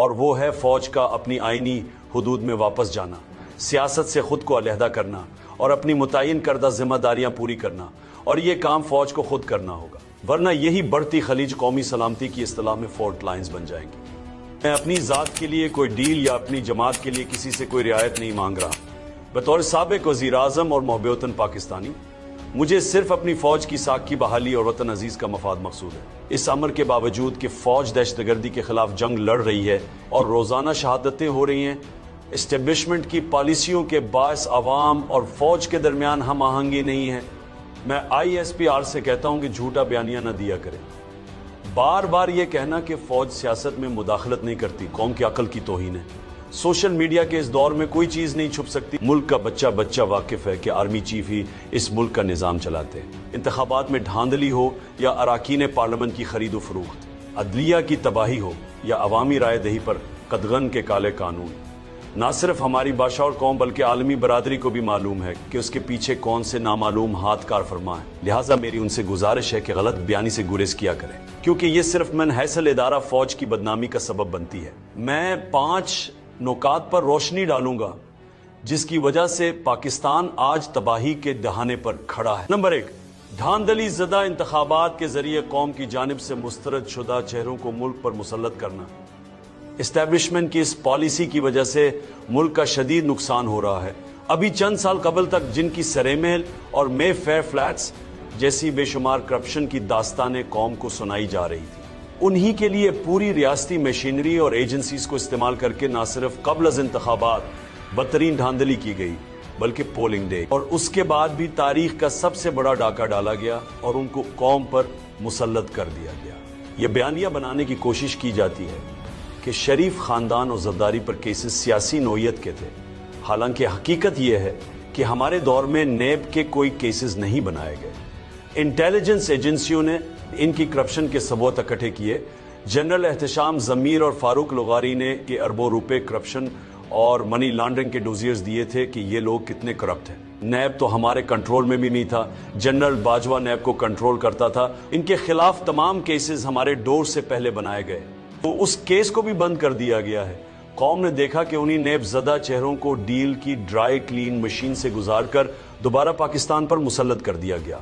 اور وہ ہے فوج کا اپنی آئینی حدود میں واپس جانا، سیاست سے خود کو علیحدہ کرنا اور اپنی متعین کردہ ذمہ داریاں پوری کرنا، اور یہ کام فوج کو خود کرنا ہوگا، ورنہ یہی بڑھتی خلیج قومی سلامتی کی اصطلاح میں فالٹ لائنز بن جائیں گی۔ میں اپنی ذات کے لیے کوئی ڈیل یا اپنی جماعت کے لیے کسی سے کوئی رعایت نہیں مانگ رہا۔ بطور سابق وزیر اعظم اور محب وطن پاکستانی، مجھے صرف اپنی فوج کی ساکھ کی بحالی اور وطن عزیز کا مفاد مقصود ہے۔ اس امر کے باوجود کہ فوج دہشت گردی کے خلاف جنگ لڑ رہی ہے اور روزانہ شہادتیں ہو رہی ہیں، اسٹیبلشمنٹ کی پالیسیوں کے باعث عوام اور فوج کے درمیان ہم آہنگی نہیں ہے۔ میں ISPR سے کہتا ہوں کہ جھوٹا بیانیہ نہ دیا کریں۔ بار بار یہ کہنا کہ فوج سیاست میں مداخلت نہیں کرتی قوم کی عقل کی توہین ہے۔ سوشل میڈیا کے اس دور میں کوئی چیز نہیں چھپ سکتی۔ ملک کا بچہ واقف ہے کہ آرمی چیف ہی اس ملک کا نظام چلاتے ہیں۔ انتخابات میں دھاندلی ہو یا اراکین پارلیمنٹ کی خرید و فروخت، عدلیہ کی تباہی ہو یا عوامی رائے دہی پر قدغن کے کالے قانون، نہ صرف ہماری بادشاہ اور قوم بلکہ عالمی برادری کو بھی معلوم ہے کہ اس کے پیچھے کون سے نامعلوم ہاتھ کار فرما ہے۔ لہٰذا میری ان سے گزارش ہے کہ غلط بیانی سے گریز کیا کریں، کیونکہ یہ صرف من حیث ادارہ فوج کی بدنامی کا سبب بنتی ہے۔ میں 5 نکات پر روشنی ڈالوں گا جس کی وجہ سے پاکستان آج تباہی کے دہانے پر کھڑا ہے۔ نمبر 1، دھاندلی زدہ انتخابات کے ذریعے قوم کی جانب سے مسترد شدہ چہروں کو ملک پر مسلط کرنا۔ اسٹیبلشمنٹ کی اس پالیسی کی وجہ سے ملک کا شدید نقصان ہو رہا ہے۔ ابھی چند سال قبل تک جن کی سرے محل اور مے فیئر فلیٹس جیسی بے شمار کرپشن کی داستانیں قوم کو سنائی جا رہی تھی، انہی کے لیے پوری ریاستی مشینری اور ایجنسیز کو استعمال کر کے نہ صرف قبل از انتخابات بدترین دھاندلی کی گئی بلکہ پولنگ ڈے اور اس کے بعد بھی تاریخ کا سب سے بڑا ڈاکہ ڈالا گیا اور ان کو قوم پر مسلط کر دیا گیا۔ یہ بیانیہ بنانے کی کوشش کی جاتی ہے کہ شریف خاندان اور زرداری پر کیسز سیاسی نوعیت کے تھے، حالانکہ حقیقت یہ ہے کہ ہمارے دور میں نیب کے کوئی کیسز نہیں بنائے گئے۔ انٹیلیجنس ایجنسیوں نے ان کی کرپشن کے ثبوت اکٹھے کیے۔ جنرل احتشام ضمیر اور فاروق لغاری نے کہ اربوں روپے کرپشن اور منی لانڈرنگ کے ڈوزیئرز دیے تھے کہ یہ لوگ کتنے کرپٹ ہیں۔ نیب تو ہمارے کنٹرول میں بھی نہیں تھا، جنرل باجوہ نیب کو کنٹرول کرتا تھا۔ ان کے خلاف تمام کیسز ہمارے ڈور سے پہلے بنائے گئے، تو اس کیس کو بھی بند کر دیا گیا ہے۔ قوم نے دیکھا کہ انہی نیب زدہ چہروں کو ڈیل کی ڈرائی کلین مشین سے گزار کر دوبارہ پاکستان پر مسلط کر دیا گیا۔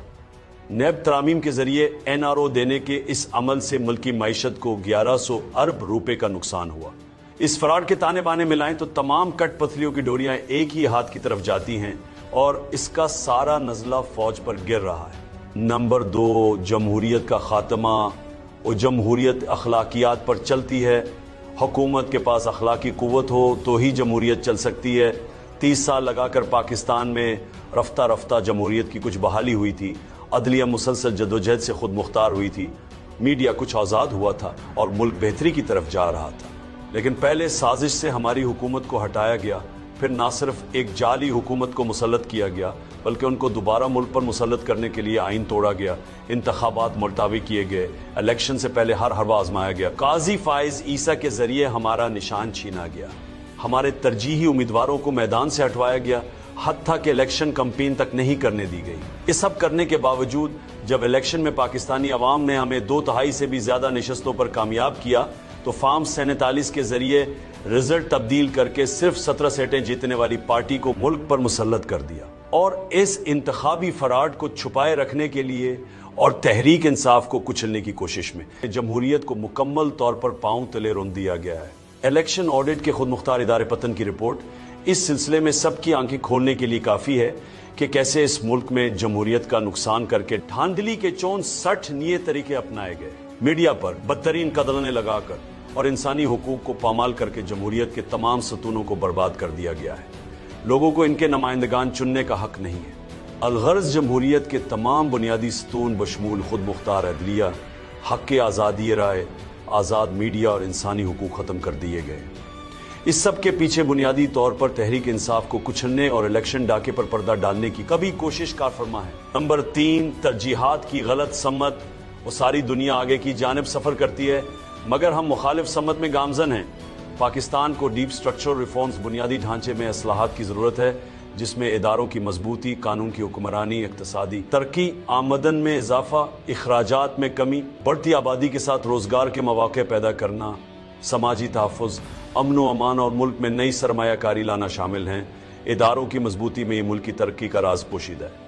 نیب ترامیم کے ذریعے NRO دینے کے اس عمل سے ملکی معیشت کو 1100 ارب روپے کا نقصان ہوا۔ اس فراڈ کے تانے بانے ملائیں تو تمام کٹ پتلیوں کی ڈوریاں ایک ہی ہاتھ کی طرف جاتی ہیں اور اس کا سارا نزلہ فوج پر گر رہا ہے۔ نمبر 2، جمہوریت کا خاتمہ۔ اور جمہوریت اخلاقیات پر چلتی ہے۔ حکومت کے پاس اخلاقی قوت ہو تو ہی جمہوریت چل سکتی ہے۔ 30 سال لگا کر پاکستان میں رفتہ رفتہ جمہوریت کی کچھ بحالی ہوئی تھی، عدلیہ مسلسل جدوجہد سے خود مختار ہوئی تھی، میڈیا کچھ آزاد ہوا تھا اور ملک بہتری کی طرف جا رہا تھا۔ لیکن پہلے سازش سے ہماری حکومت کو ہٹایا گیا، پھر نہ صرف ایک جعلی حکومت کو مسلط کیا گیا بلکہ ان کو دوبارہ ملک پر مسلط کرنے کے لیے آئین توڑا گیا، انتخابات ملتوی کیے گئے، الیکشن سے پہلے ہر حربہ آزمایا گیا، قاضی فائز عیسیٰ کے ذریعے ہمارا نشان چھینا گیا، ہمارے ترجیحی امیدواروں کو میدان سے ہٹوایا گیا، حتیٰ کہ الیکشن کمپین تک نہیں کرنے دی گئی۔ یہ سب کرنے کے باوجود جب الیکشن میں پاکستانی عوام نے ہمیں 2/3 سے بھی زیادہ نشستوں پر کامیاب کیا تو فارم 47 کے ذریعے رزلٹ تبدیل کر کے صرف 17 سیٹیں جیتنے والی پارٹی کو ملک پر مسلط کر دیا۔ اور اس انتخابی فراڈ کو چھپائے رکھنے کے لیے اور تحریک انصاف کو کچلنے کی کوشش میں جمہوریت کو مکمل طور پر پاؤں تلے رون دیا گیا ہے۔ الیکشن آڈٹ کے خود مختار ادارے پتن کی رپورٹ اس سلسلے میں سب کی آنکھیں کھولنے کے لیے کافی ہے کہ کیسے اس ملک میں جمہوریت کا نقصان کر کے دھاندلی کے 64 نئے طریقے اپنائے گئے، میڈیا پر بدترین قدغنیں لگا کر اور انسانی حقوق کو پامال کر کے جمہوریت کے تمام ستونوں کو برباد کر دیا گیا ہے۔ لوگوں کو ان کے نمائندگان چننے کا حق نہیں ہے۔ الغرض جمہوریت کے تمام بنیادی ستون بشمول خود مختار عدلیہ، حق آزادی رائے، آزاد میڈیا اور انسانی حقوق ختم کر دیے گئے۔ اس سب کے پیچھے بنیادی طور پر تحریک انصاف کو کچلنے اور الیکشن ڈاکے پر پردہ ڈالنے کی کبھی کوشش کار فرما ہے۔ نمبر 3، ترجیحات کی غلط سمت۔ وہ ساری دنیا آگے کی جانب سفر کرتی ہے مگر ہم مخالف سمت میں گامزن ہیں۔ پاکستان کو ڈیپ سٹرکچرل ریفارمز، بنیادی ڈھانچے میں اصلاحات کی ضرورت ہے جس میں اداروں کی مضبوطی، قانون کی حکمرانی، اقتصادی ترقی، آمدن میں اضافہ، اخراجات میں کمی، بڑھتی آبادی کے ساتھ روزگار کے مواقع پیدا کرنا، समाजी तहफ़्फ़ुज़, अमन व अमान और मुल्क में नई सरमाया कारी लाना शामिल हैं। इदारों की मजबूती में ये मुल्क की तरक्की का राज पोशीदा है।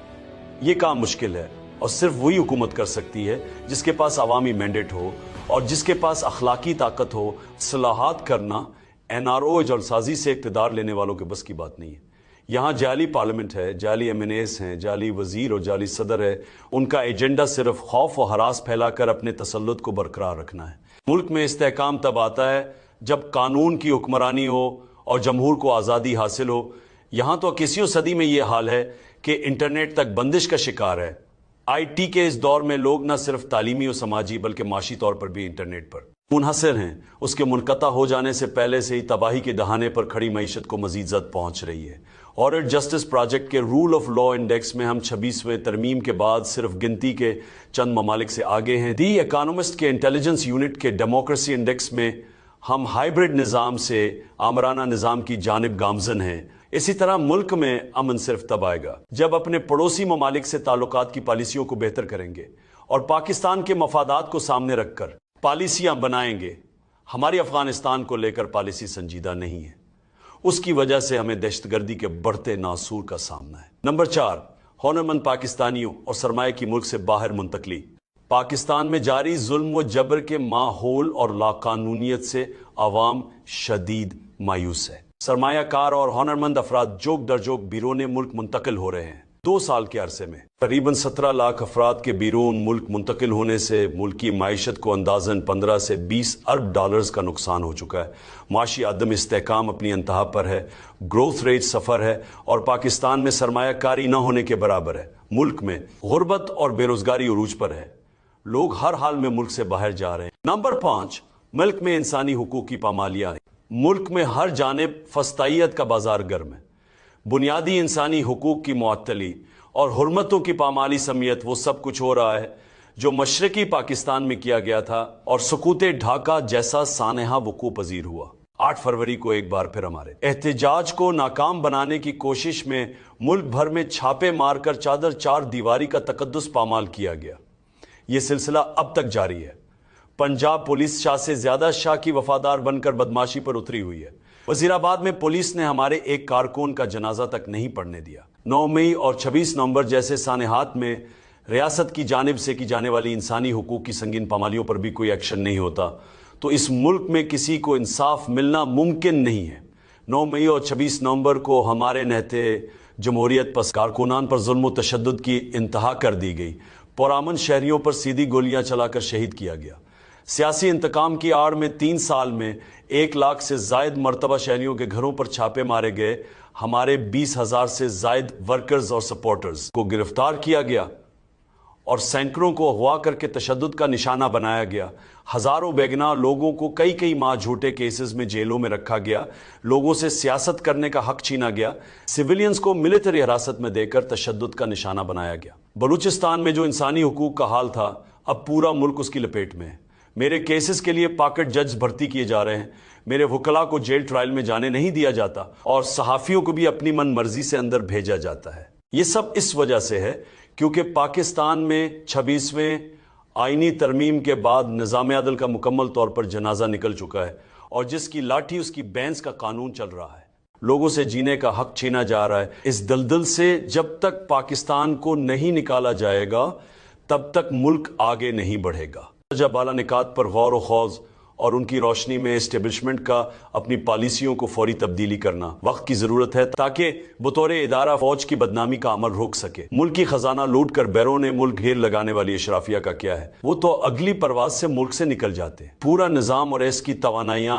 ये काम मुश्किल है और सिर्फ वही हुकूमत कर सकती है जिसके पास अवामी मैंडेट हो और जिसके पास अखलाकी ताकत हो। इस्लाहात करना NRO जलसाजी से इक़्तिदार लेने वालों के बस की बात नहीं है। यहाँ जाली पार्लियामेंट है, जाली MNAs हैं, जाली वजीर और जाली सदर है। उनका एजेंडा सिर्फ खौफ और हरास फैलाकर अपने तसल्लुत को बरकरार रखना है। मुल्क में इस्तेहकाम तब आता है जब कानून की हुक्मरानी हो और जमहूर को आज़ादी हासिल हो। यहाँ तो 21वीं सदी में ये हाल है कि इंटरनेट तक बंदिश का शिकार है। IT के इस दौर में लोग न सिर्फ तालीमी और समाजी बल्कि माशी तौर पर भी इंटरनेट पर मुनहसर हैं। उसके मुनक़ता हो जाने से पहले से ही तबाही के दहाने पर खड़ी मईशत को मज़ीद ज़द पहुँच रही है। ऑर्डर जस्टिस प्रोजेक्ट के रूल ऑफ लॉ इंडेक्स में हम 26वें तरमीम के बाद सिर्फ गिनती के चंद ममालिक से आगे हैं। दी इकोनॉमिस्ट के इंटेलिजेंस यूनिट के डेमोक्रेसी इंडेक्स में हम हाइब्रिड निज़ाम से आमराना निज़ाम की जानिब गामजन हैं। इसी तरह मुल्क में अमन सिर्फ तब आएगा जब अपने पड़ोसी ममालिक से ताल्लुकात की पॉलिसियों को बेहतर करेंगे और पाकिस्तान के मफादात को सामने रखकर पॉलिसियां बनाएंगे। हमारी अफगानिस्तान को लेकर पॉलिसी संजीदा नहीं है, उसकी वजह से हमें दहशतगर्दी के बढ़ते नासूर का सामना है। नंबर 4, हुनरमंद पाकिस्तानियों और सरमाए की मुल्क से बाहर मुंतकली। पाकिस्तान में जारी जुल्म व जबर के माहौल और लाकानूनियत से अवाम शदीद मायूस है। सरमायाकार और हुनरमंद अफराद जोक दर जोक बिरून मुल्क मुंतकिल हो रहे हैं। 2 साल के अरसे में करीबन 17 लाख अफराद के बिरून मुल्क मुंतकिल होने से मुल्क की माइशत को अंदाजन 15 से 20 अरब डॉलर्स का नुकसान हो चुका है। माशी अदम इस्तेहकाम अपनी इंतहा पर है, ग्रोथ रेट सफ़र है और पाकिस्तान में सरमायाकारी न होने के बराबर है। मुल्क में गुर्बत और बेरोजगारी उरूज पर है। लोग हर हाल में मुल्क से बाहर जा रहे हैं। नंबर 5, मुल्क में इंसानी हुकूक की पामालियाँ। मुल्क में हर जानिब फस्तायत का बाजार गर्म है। बुनियादी इंसानी हुकूक की मुअत्तली और हुर्मतों की पामाली समेत वो सब कुछ हो रहा है जो मशरकी पाकिस्तान में किया गया था और सुकूते ढाका जैसा सानहा वकू पजीर हुआ। 8 फरवरी को एक बार फिर हमारे एहतजाज को नाकाम बनाने की कोशिश में मुल्क भर में छापे मारकर चादर 4 दीवारी का तकद्दुस पामाल किया गया। ये सिलसिला अब तक जारी है। पंजाब पुलिस शाह से ज्यादा शाह की वफादार बनकर बदमाशी पर उतरी हुई है। वजीराबाद में पुलिस ने हमारे एक कारकुन का जनाजा तक नहीं पड़ने दिया। 9 मई और 26 नवंबर जैसे सानेहात में रियासत की जानिब से की जाने वाली इंसानी हुकूक की संगीन पामालियों पर भी कोई एक्शन नहीं होता तो इस मुल्क में किसी को इंसाफ मिलना मुमकिन नहीं है। 9 मई और 26 नवंबर को हमारे नहते जमहूरियत पस कारकुनान पर जुल्म व तशद्दुद की इंतहा कर दी गई। पुरामन शहरियों पर सीधी गोलियां चलाकर शहीद किया गया। सियासी इंतकाम की आड़ में 3 साल में 1 लाख से जायद मरतबा शहरियों के घरों पर छापे मारे गए। हमारे 20,000 से जायद वर्कर्स और सपोर्टर्स को गिरफ्तार किया गया और सैकड़ों को अगवा करके तशद्दुद का निशाना बनाया गया। हजारों बेगुनाह लोगों को कई माह झूठे केसेस में जेलों में रखा गया। लोगों से सियासत करने का हक छीना गया। सिविलियंस को मिलिट्री हिरासत में देकर तशद्दुद का निशाना बनाया गया। बलूचिस्तान में जो इंसानी हुकूक का हाल था अब पूरा मुल्क उसकी लपेट में है। मेरे केसेस के लिए पॉकेट जज भर्ती किए जा रहे हैं। मेरे वकला को जेल ट्रायल में जाने नहीं दिया जाता और सहाफ़ियों को भी अपनी मन मर्जी से अंदर भेजा जाता है। ये सब इस वजह से है क्योंकि पाकिस्तान में 26वें आईनी तरमीम के बाद निज़ाम अदल का मुकम्मल तौर पर जनाजा निकल चुका है और जिसकी लाठी उसकी बैंस का कानून चल रहा है। लोगों से जीने का हक छीना जा रहा है। इस दलदल से जब तक पाकिस्तान को नहीं निकाला जाएगा तब तक मुल्क आगे नहीं बढ़ेगा। जब बाला निकात पर गौर व खौज और उनकी रोशनी में एस्टेब्लिशमेंट का अपनी पॉलिसियों को फौरी तब्दीली करना वक्त की जरूरत है ताकि बतौर इदारा फौज की बदनामी का अमल रोक सके। मुल्क की खजाना लूट कर बैरून मुल्क घेर लगाने वाली अशराफिया का क्या है? वो तो अगली परवाज से मुल्क से निकल जाते हैं। पूरा निज़ाम और इसकी तवानाइयाँ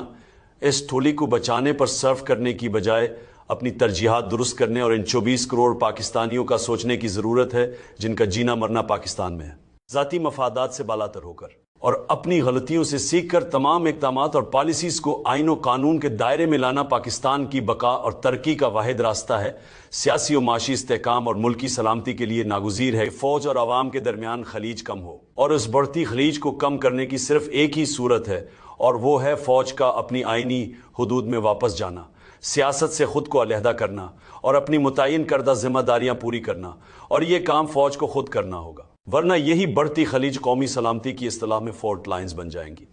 इस ठोली को बचाने पर सर्व करने की बजाय अपनी तरजीहात दुरुस्त करने और इन 24 करोड़ पाकिस्तानियों का सोचने की जरूरत है जिनका जीना मरना पाकिस्तान में है। ज़ाती मफादात से बालातर होकर और अपनी गलतियों से सीख कर तमाम इक़दामात और पॉलिसीज़ को आइन और कानून के दायरे में लाना पाकिस्तान की बका और तरक्की का वाहिद रास्ता है। सियासी और माशी इस्तेहकाम और मुल्की सलामती के लिए नागुज़ीर है फ़ौज और आवाम के दरमियान खलीज कम हो और उस बढ़ती खलीज को कम करने की सिर्फ एक ही सूरत है और वो है फ़ौज का अपनी आइनी हुदूद में वापस जाना, सियासत से ख़ुद को अलहदा करना और अपनी मुतय्यन करदा जिम्मेदारियाँ पूरी करना। और ये काम फ़ौज को खुद करना होगा वरना यही बढ़ती खलीज कौमी सलामती की इस्तिलाह में फॉल्ट लाइन्स बन जाएंगी।